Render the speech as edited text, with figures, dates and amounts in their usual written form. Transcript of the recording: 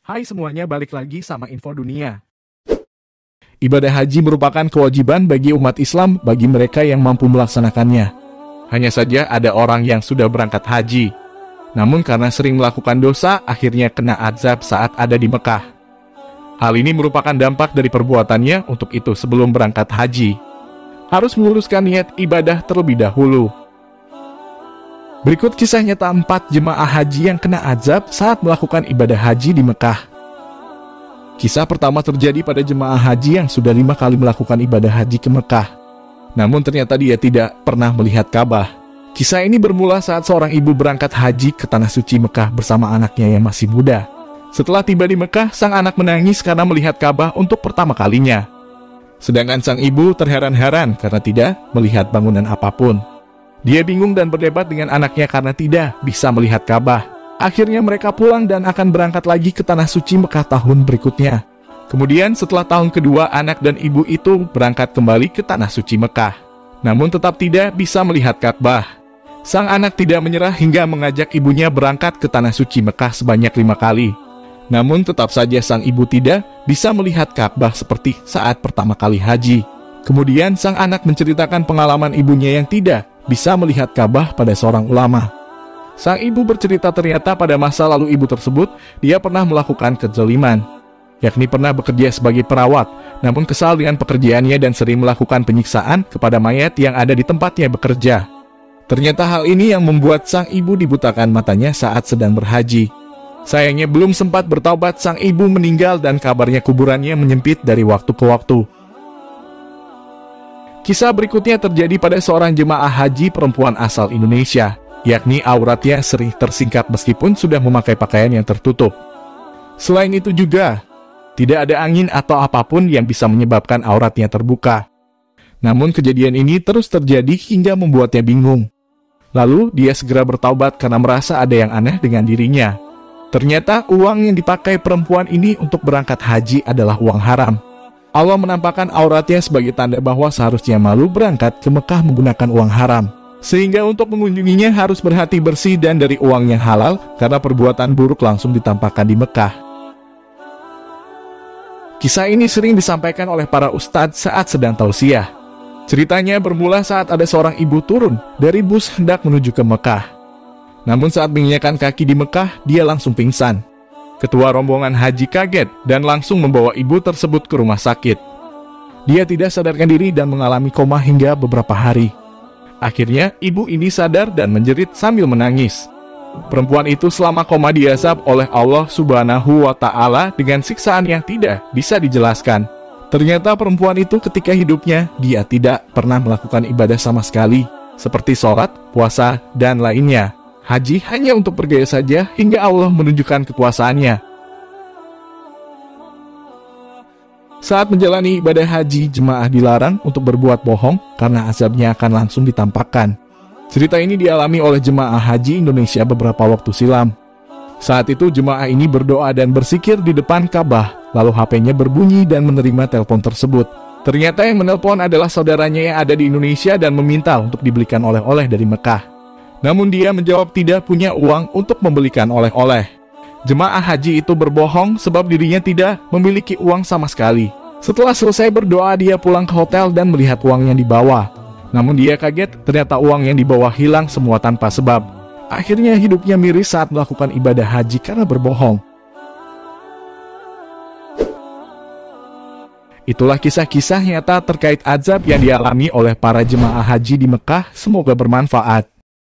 Hai semuanya, balik lagi sama Info Dunia. Ibadah haji merupakan kewajiban bagi umat Islam bagi mereka yang mampu melaksanakannya. Hanya saja ada orang yang sudah berangkat haji, namun karena sering melakukan dosa, akhirnya kena azab saat ada di Mekah. Hal ini merupakan dampak dari perbuatannya. Untuk itu sebelum berangkat haji, harus meluruskan niat ibadah terlebih dahulu. Berikut kisah nyata 4 jemaah haji yang kena azab saat melakukan ibadah haji di Mekah. Kisah pertama terjadi pada jemaah haji yang sudah 5 kali melakukan ibadah haji ke Mekah. Namun ternyata dia tidak pernah melihat Ka'bah. Kisah ini bermula saat seorang ibu berangkat haji ke Tanah Suci Mekah bersama anaknya yang masih muda. Setelah tiba di Mekah, sang anak menangis karena melihat Ka'bah untuk pertama kalinya. Sedangkan sang ibu terheran-heran karena tidak melihat bangunan apapun. Dia bingung dan berdebat dengan anaknya karena tidak bisa melihat Ka'bah. Akhirnya mereka pulang dan akan berangkat lagi ke Tanah Suci Mekah tahun berikutnya. Kemudian setelah tahun kedua, anak dan ibu itu berangkat kembali ke Tanah Suci Mekah. Namun tetap tidak bisa melihat Ka'bah. Sang anak tidak menyerah hingga mengajak ibunya berangkat ke Tanah Suci Mekah sebanyak 5 kali. Namun tetap saja sang ibu tidak bisa melihat Ka'bah seperti saat pertama kali haji. Kemudian sang anak menceritakan pengalaman ibunya yang tidak bisa melihat Ka'bah pada seorang ulama. Sang ibu bercerita ternyata pada masa lalu ibu tersebut, dia pernah melakukan kezaliman, yakni pernah bekerja sebagai perawat, namun kesal dengan pekerjaannya dan sering melakukan penyiksaan kepada mayat yang ada di tempatnya bekerja. Ternyata hal ini yang membuat sang ibu dibutakan matanya saat sedang berhaji. Sayangnya belum sempat bertaubat, sang ibu meninggal dan kabarnya kuburannya menyempit dari waktu ke waktu. Kisah berikutnya terjadi pada seorang jemaah haji perempuan asal Indonesia, yakni auratnya sering tersingkap meskipun sudah memakai pakaian yang tertutup. Selain itu juga, tidak ada angin atau apapun yang bisa menyebabkan auratnya terbuka. Namun kejadian ini terus terjadi hingga membuatnya bingung. Lalu dia segera bertaubat karena merasa ada yang aneh dengan dirinya. Ternyata uang yang dipakai perempuan ini untuk berangkat haji adalah uang haram. Allah menampakkan auratnya sebagai tanda bahwa seharusnya malu berangkat ke Mekah menggunakan uang haram. Sehingga untuk mengunjunginya harus berhati bersih dan dari uang yang halal, karena perbuatan buruk langsung ditampakkan di Mekah. Kisah ini sering disampaikan oleh para ustadz saat sedang tausiah. Ceritanya bermula saat ada seorang ibu turun dari bus hendak menuju ke Mekah. Namun saat menginjakan kaki di Mekah, dia langsung pingsan. Ketua rombongan haji kaget dan langsung membawa ibu tersebut ke rumah sakit. Dia tidak sadarkan diri dan mengalami koma hingga beberapa hari. Akhirnya, ibu ini sadar dan menjerit sambil menangis. Perempuan itu selama koma diazab oleh Allah Subhanahu wa Ta'ala dengan siksaan yang tidak bisa dijelaskan. Ternyata perempuan itu ketika hidupnya, dia tidak pernah melakukan ibadah sama sekali, seperti sholat, puasa, dan lainnya. Haji hanya untuk bergaya saja hingga Allah menunjukkan kekuasaannya. Saat menjalani ibadah haji, jemaah dilarang untuk berbuat bohong karena azabnya akan langsung ditampakkan. Cerita ini dialami oleh jemaah haji Indonesia beberapa waktu silam. Saat itu jemaah ini berdoa dan berzikir di depan Ka'bah, lalu HP-nya berbunyi dan menerima telepon tersebut. Ternyata yang menelpon adalah saudaranya yang ada di Indonesia dan meminta untuk dibelikan oleh-oleh dari Mekah. Namun dia menjawab tidak punya uang untuk membelikan oleh-oleh. Jemaah haji itu berbohong sebab dirinya tidak memiliki uang sama sekali. Setelah selesai berdoa, dia pulang ke hotel dan melihat uang yang dibawa. Namun dia kaget, ternyata uang yang dibawa hilang semua tanpa sebab. Akhirnya hidupnya miris saat melakukan ibadah haji karena berbohong. Itulah kisah-kisah nyata terkait azab yang dialami oleh para jemaah haji di Mekah. Semoga bermanfaat.